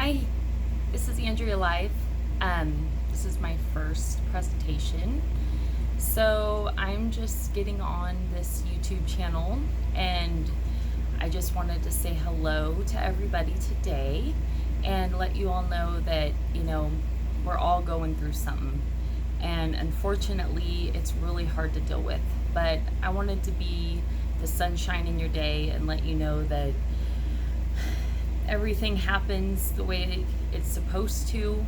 Hi, this is Andrea Live. This is my first presentation. So I'm just getting on this YouTube channel and I just wanted to say hello to everybody today and let you all know that, we're all going through something. And unfortunately, it's really hard to deal with. But I wanted to be the sunshine in your day and let you know that everything happens the way it's supposed to,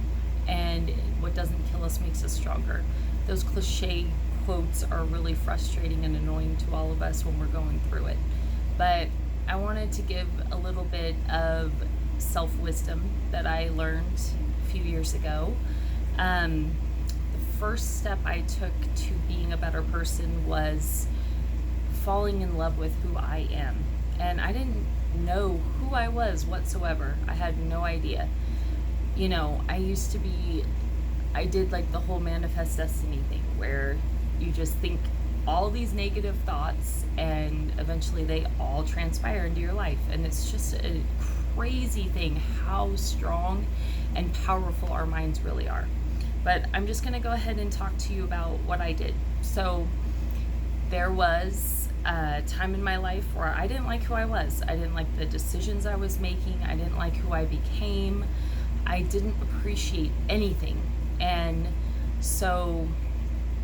and what doesn't kill us makes us stronger. Those cliche quotes are really frustrating and annoying to all of us when we're going through it. But I wanted to give a little bit of self-wisdom that I learned a few years ago. The first step I took to being a better person was falling in love with who I am. And I didn't know who I was whatsoever. I had no idea. I did like the whole manifest destiny thing where you just think all these negative thoughts and eventually they all transpire into your life. And it's just a crazy thing how strong and powerful our minds really are. But I'm just going to go ahead and talk to you about what I did. So there was a time in my life where I didn't like who I was. I didn't like the decisions I was making. I didn't like who I became. I didn't appreciate anything. And so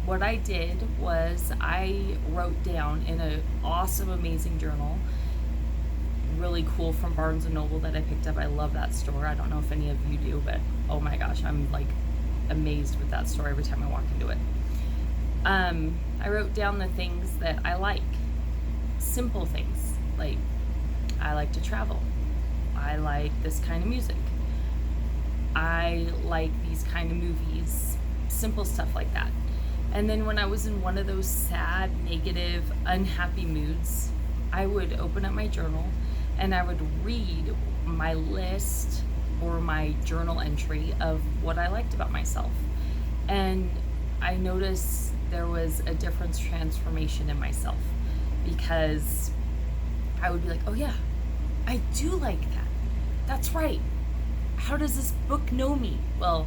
what I did was I wrote down in an awesome, amazing journal, really cool, from Barnes & Noble that I picked up. I love that store. I don't know if any of you do, but oh my gosh, I'm like amazed with that store every time I walk into it. I wrote down the things that I like. Simple things, like I like to travel. I like this kind of music. I like these kind of movies. Simple stuff like that. And then when I was in one of those sad, negative, unhappy moods, I would open up my journal and I would read my list or my journal entry of what I liked about myself. And I noticed there was a difference, transformation in myself, because I would be like, oh yeah, I do like that. That's right. How does this book know me? Well,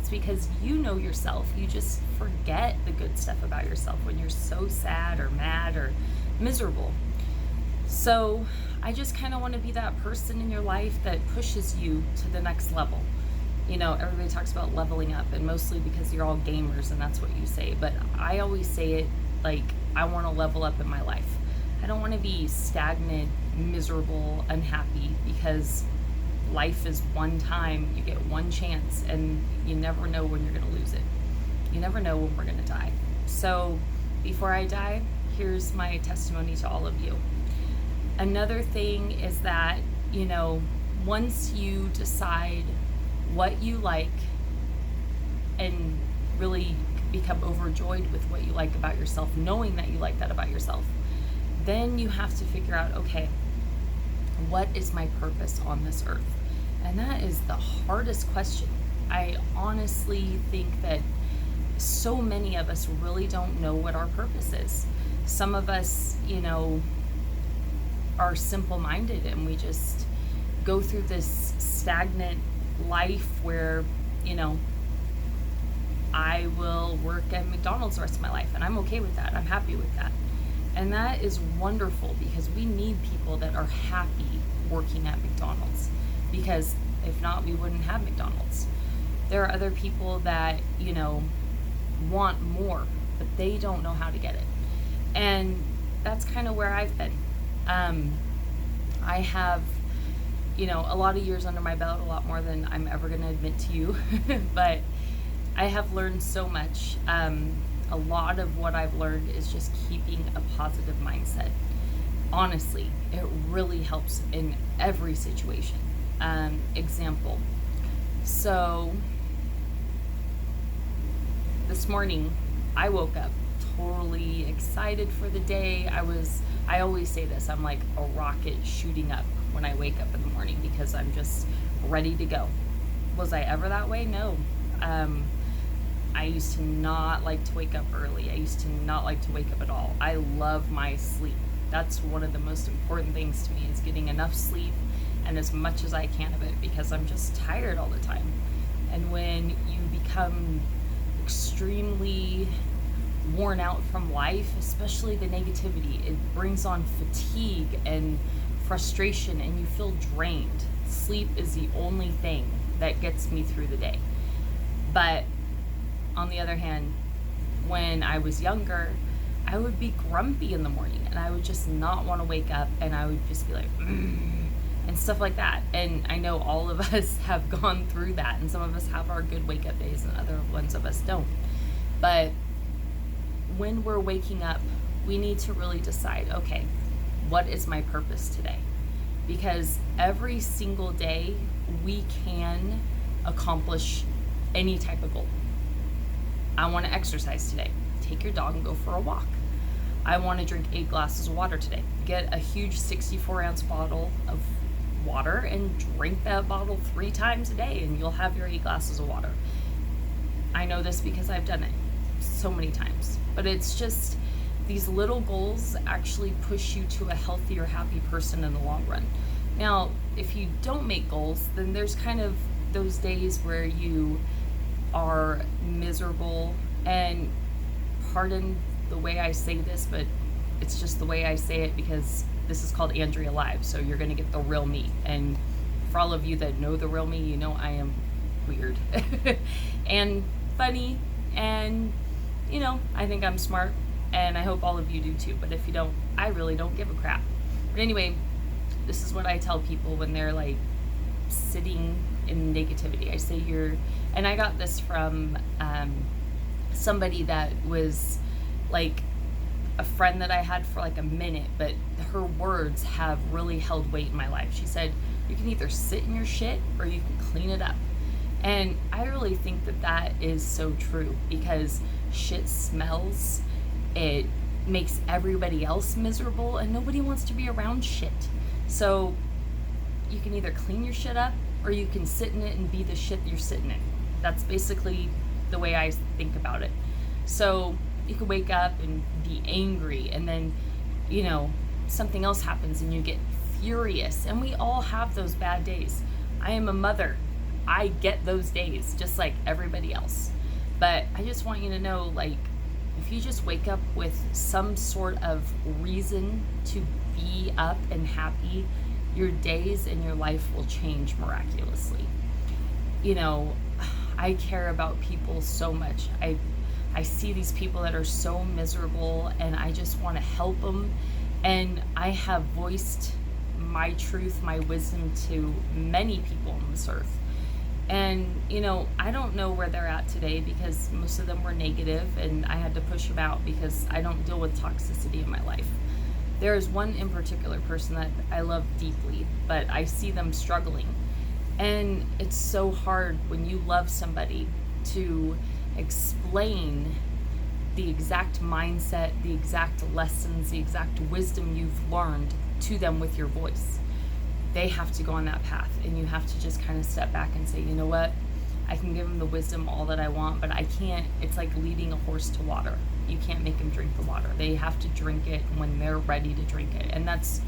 it's because you know yourself. You just forget the good stuff about yourself when you're so sad or mad or miserable. So I just kind of want to be that person in your life that pushes you to the next level. Everybody talks about leveling up, and mostly because you're all gamers and that's what you say. But I always say it like I want to level up in my life. I don't want to be stagnant, miserable, unhappy, because life is one time. You get one chance and you never know when you're going to lose it. You never know when we're going to die. So before I die, here's my testimony to all of you. Another thing is that, once you decide what you like and really become overjoyed with what you like about yourself, knowing that you like that about yourself, then you have to figure out, okay, what is my purpose on this earth? And that is the hardest question. I honestly think that so many of us really don't know what our purpose is. Some of us, are simple-minded and we just go through this stagnant life where, I will work at McDonald's the rest of my life and I'm okay with that. I'm happy with that. And that is wonderful, because we need people that are happy working at McDonald's, because if not, we wouldn't have McDonald's. There are other people that, want more, but they don't know how to get it. And that's kind of where I've been. I have, a lot of years under my belt, a lot more than I'm ever going to admit to you, but I have learned so much. A lot of what I've learned is just keeping a positive mindset. Honestly, it really helps in every situation. Example. So this morning I woke up totally excited for the day. I always say this, I'm like a rocket shooting up when I wake up in the morning, because I'm just ready to go. Was I ever that way? No. I used to not like to wake up early. I used to not like to wake up at all. I love my sleep. That's one of the most important things to me, is getting enough sleep and as much as I can of it, because I'm just tired all the time. And when you become extremely worn out from life, especially the negativity, it brings on fatigue and frustration, and you feel drained. Sleep is the only thing that gets me through the day. But on the other hand, when I was younger, I would be grumpy in the morning and I would just not want to wake up, and I would just be like, and stuff like that. And I know all of us have gone through that, and some of us have our good wake up days and other ones of us don't. But when we're waking up, we need to really decide, okay, what is my purpose today? Because every single day we can accomplish any type of goal. I want to exercise today. Take your dog and go for a walk. I want to drink 8 glasses of water today. Get a huge 64-ounce bottle of water and drink that bottle 3 times a day, and you'll have your 8 glasses of water. I know this because I've done it so many times. But it's just, these little goals actually push you to a healthier, happy person in the long run. Now, if you don't make goals, then there's kind of those days where you are miserable, and pardon the way I say this, but it's just the way I say it, because this is called Andrea Live, so you're going to get the real me. And for all of you that know the real me, you know I am weird and funny, and I think I'm smart, and I hope all of you do too. But if you don't, I really don't give a crap. But anyway, this is what I tell people when they're like sitting in negativity. I say and I got this from somebody that was like a friend that I had for like a minute, but her words have really held weight in my life. She said, you can either sit in your shit or you can clean it up. And I really think that that is so true, because shit smells, it makes everybody else miserable, and nobody wants to be around shit. So you can either clean your shit up or you can sit in it and be the shit you're sitting in. That's basically the way I think about it. So you could wake up and be angry, and then something else happens and you get furious, and we all have those bad days. I am a mother. I get those days just like everybody else. But I just want you to know, like, if you just wake up with some sort of reason to be up and happy, your days and your life will change miraculously. I care about people so much. I see these people that are so miserable, and I just want to help them. And I have voiced my truth, my wisdom to many people on this earth. And, I don't know where they're at today, because most of them were negative, and I had to push them out because I don't deal with toxicity in my life. There is one in particular person that I love deeply, but I see them struggling. And it's so hard when you love somebody to explain the exact mindset, the exact lessons, the exact wisdom you've learned to them with your voice. They have to go on that path, and you have to just kind of step back and say, you know what, I can give them the wisdom all that I want, but I can't. It's like leading a horse to water. You can't make them drink the water. They have to drink it when they're ready to drink it. And that's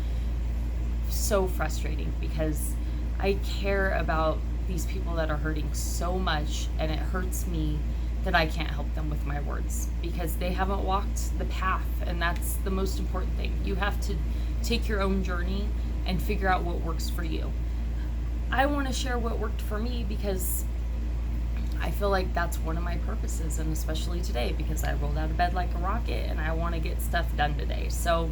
so frustrating, because I care about these people that are hurting so much, and it hurts me that I can't help them with my words, because they haven't walked the path, and that's the most important thing. You have to take your own journey and figure out what works for you. I want to share what worked for me, because I feel like that's one of my purposes, and especially today, because I rolled out of bed like a rocket and I want to get stuff done today. So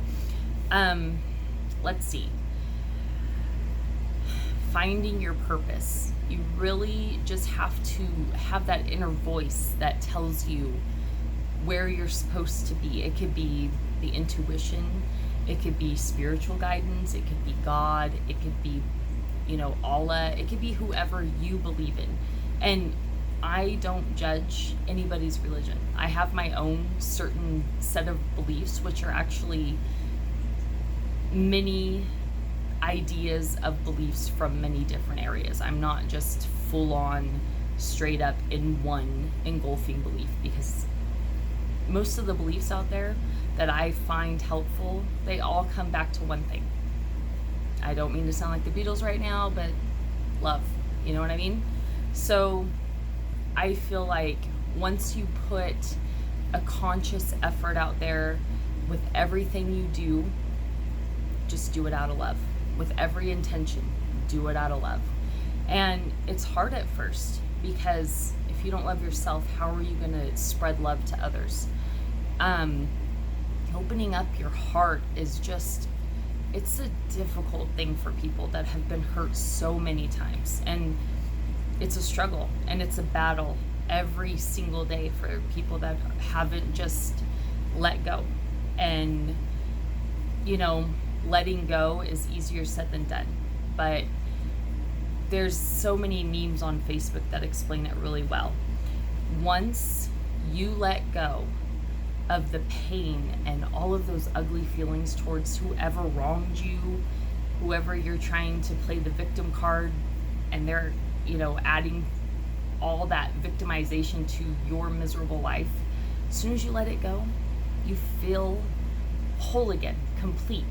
let's see. Finding your purpose. You really just have to have that inner voice that tells you where you're supposed to be. It could be the intuition, it could be spiritual guidance, it could be God, it could be, Allah, it could be whoever you believe in. And I don't judge anybody's religion. I have my own certain set of beliefs, which are actually many ideas of beliefs from many different areas. I'm not just full on straight up in one engulfing belief, because most of the beliefs out there that I find helpful, they all come back to one thing. I don't mean to sound like the Beatles right now, but love. You know what I mean? So I feel like once you put a conscious effort out there with everything you do, just do it out of love. With every intention, do it out of love. And it's hard at first because if you don't love yourself, how are you going to spread love to others? Opening up your heart is just, it's a difficult thing for people that have been hurt so many times. And it's a struggle and it's a battle every single day for people that haven't just let go. And, you know, letting go is easier said than done. But there's so many memes on Facebook that explain it really well. Once you let go of the pain and all of those ugly feelings towards whoever wronged you, whoever you're trying to play the victim card, and they're, you know, adding all that victimization to your miserable life, as soon as you let it go, you feel whole again, complete,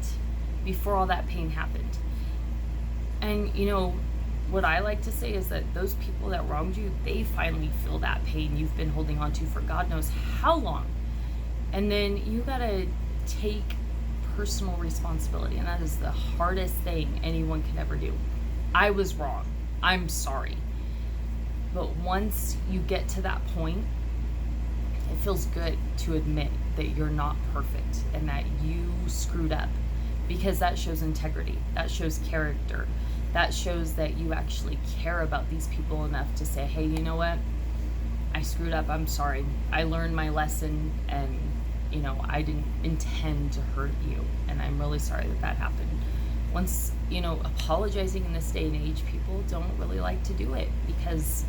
before all that pain happened. And, you know, what I like to say is that those people that wronged you, they finally feel that pain you've been holding on to for God knows how long. And then you gotta take personal responsibility, and that is the hardest thing anyone can ever do. I was wrong. I'm sorry. But once you get to that point, it feels good to admit that you're not perfect and that you screwed up, because that shows integrity, that shows character, that shows that you actually care about these people enough to say, hey, you know what? I screwed up. I'm sorry. I learned my lesson, and, you know, I didn't intend to hurt you, and I'm really sorry that that happened. Once, you know, apologizing in this day and age, people don't really like to do it, because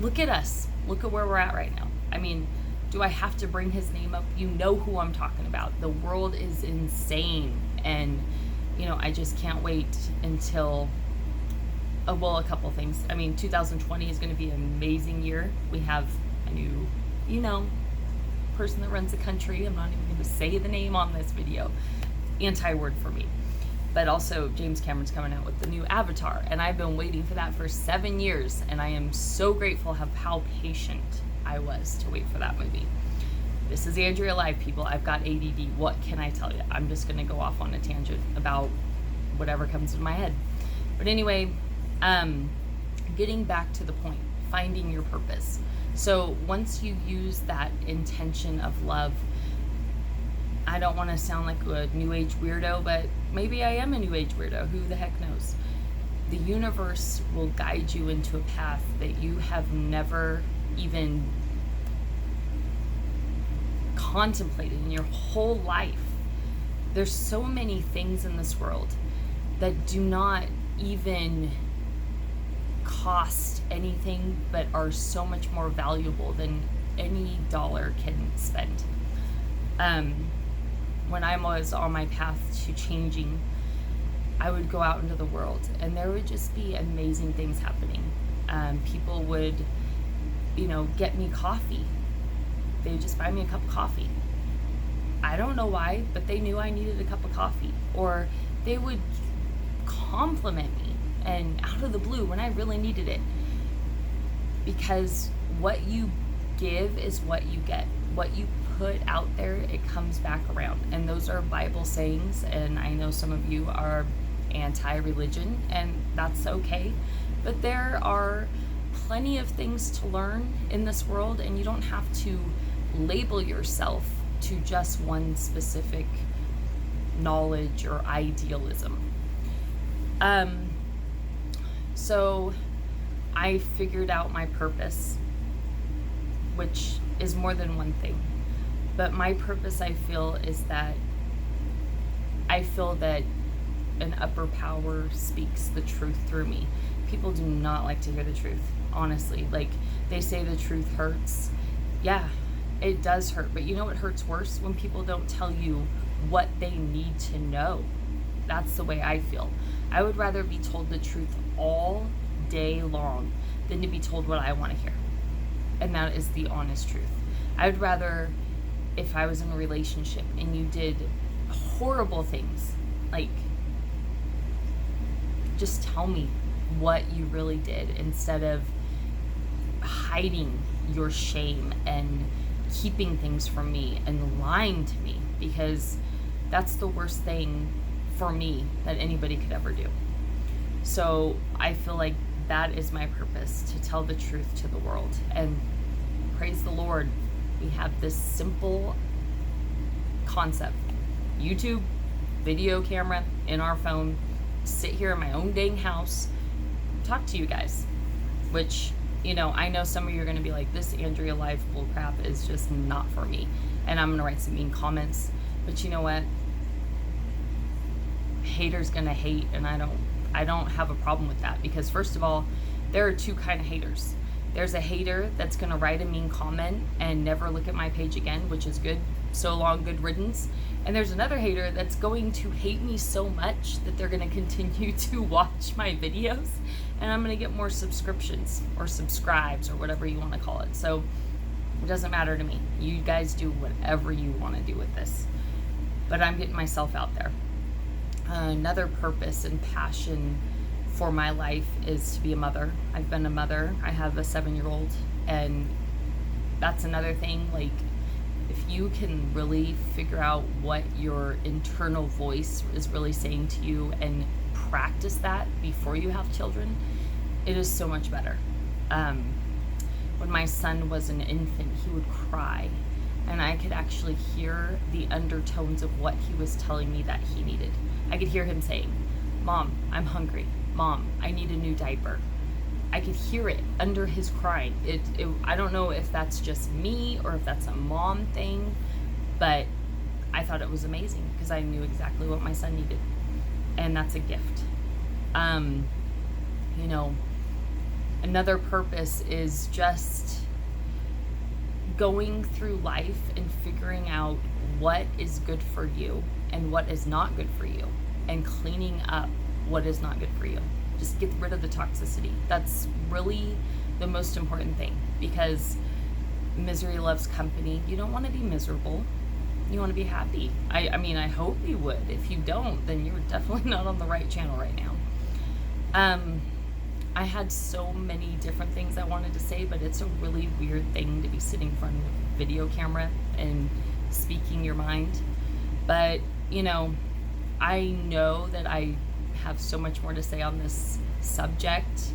look at us. Look at where we're at right now. I mean, do I have to bring his name up? You know who I'm talking about. The world is insane, and, you know, I just can't wait until, well, a couple things. I mean, 2020 is going to be an amazing year. We have a new, you know, person that runs the country. I'm not even going to say the name on this video. Anti-word for me. But also, James Cameron's coming out with the new Avatar, and I've been waiting for that for 7 years, and I am so grateful of how patient I was to wait for that movie. This is Andrea Live, people. I've got ADD. What can I tell you? I'm just going to go off on a tangent about whatever comes in my head. But anyway, getting back to the point, finding your purpose. So once you use that intention of love, I don't want to sound like a new age weirdo, but maybe I am a new age weirdo. Who the heck knows? The universe will guide you into a path that you have never even contemplated in your whole life. There's so many things in this world that do not even cost anything, but are so much more valuable than any dollar can spend. When I was on my path to changing, I would go out into the world, and there would just be amazing things happening. People would, you know, get me coffee. They would just buy me a cup of coffee. I don't know why, but they knew I needed a cup of coffee. Or they would compliment me, and out of the blue when I really needed it. Because what you give is what you get. What you put out there, it comes back around. And those are Bible sayings, and I know some of you are anti-religion, and that's okay. But there are plenty of things to learn in this world, and you don't have to label yourself to just one specific knowledge or idealism. So I figured out my purpose, which is more than one thing. But my purpose, I feel, is that I feel that an upper power speaks the truth through me. People do not like to hear the truth, honestly. Like, they say the truth hurts. Yeah, it does hurt. But you know what hurts worse? When people don't tell you what they need to know. That's the way I feel. I would rather be told the truth all day long than to be told what I want to hear. And that is the honest truth. I would rather, if I was in a relationship and you did horrible things, like Just tell me what you really did instead of hiding your shame and keeping things from me and lying to me, because that's the worst thing for me that anybody could ever do. So I feel like that is my purpose, to tell the truth to the world. And praise the Lord, we have this simple concept: YouTube, video camera in our phone, sit here in my own dang house, talk to you guys. Which, I know some of you are going to be like, this Andrea life bull crap is just not for me, and I'm going to write some mean comments. But you know what? Haters going to hate, and I don't have a problem with that, because first of all, there are two kind of haters. There's a hater that's going to write a mean comment and never look at my page again, which is good. So long, good riddance. And there's another hater that's going to hate me so much that they're going to continue to watch my videos, and I'm going to get more subscriptions or subscribes or whatever you want to call it. So it doesn't matter to me. You guys do whatever you want to do with this. But I'm getting myself out there. Another purpose and passion for my life is to be a mother. I've been a mother. I have a 7-year-old, and that's another thing. Like, if you can really figure out what your internal voice is really saying to you and practice that before you have children, it is so much better. When my son was an infant, he would cry, and I could actually hear the undertones of what he was telling me that he needed. I could hear him saying, "Mom, I'm hungry. Mom, I need a new diaper." I could hear it under his crying. I don't know if that's just me or if that's a mom thing, but I thought it was amazing because I knew exactly what my son needed, and that's a gift. Another purpose is just going through life and figuring out what is good for you and what is not good for you, and cleaning up what is not good for you. Just get rid of the toxicity. That's really the most important thing, because misery loves company. You don't want to be miserable. You want to be happy. I mean, I hope you would. If you don't, then you're definitely not on the right channel right now. I had so many different things I wanted to say, but it's a really weird thing to be sitting in front of a video camera and speaking your mind. But, I know that I have so much more to say on this subject.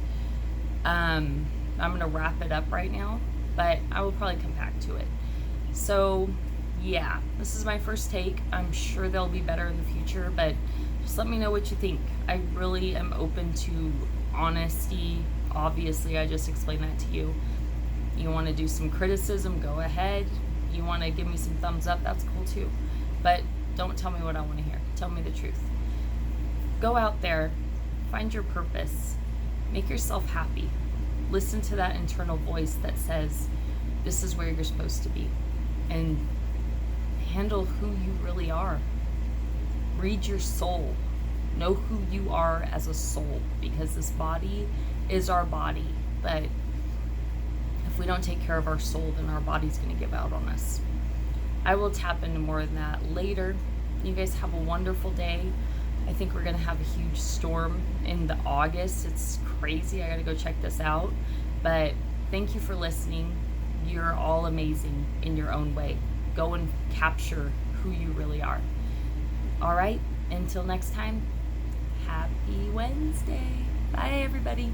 I'm going to wrap it up right now, but I will probably come back to it. So, yeah, this is my first take. I'm sure they'll be better in the future, but just let me know what you think. I really am open to honesty. Obviously, I just explained that to you. You want to do some criticism, go ahead. You want to give me some thumbs up, that's cool too. But don't tell me what I want to hear. Tell me the truth. Go out there, find your purpose, make yourself happy. Listen to that internal voice that says, this is where you're supposed to be. And handle who you really are. Read your soul. Know who you are as a soul, because this body is our body. But if we don't take care of our soul, then our body's going to give out on us. I will tap into more of that later. You guys have a wonderful day. I think we're going to have a huge storm in the August. It's crazy. I got to go check this out. But thank you for listening. You're all amazing in your own way. Go and capture who you really are. All right. Until next time, happy Wednesday. Bye, everybody.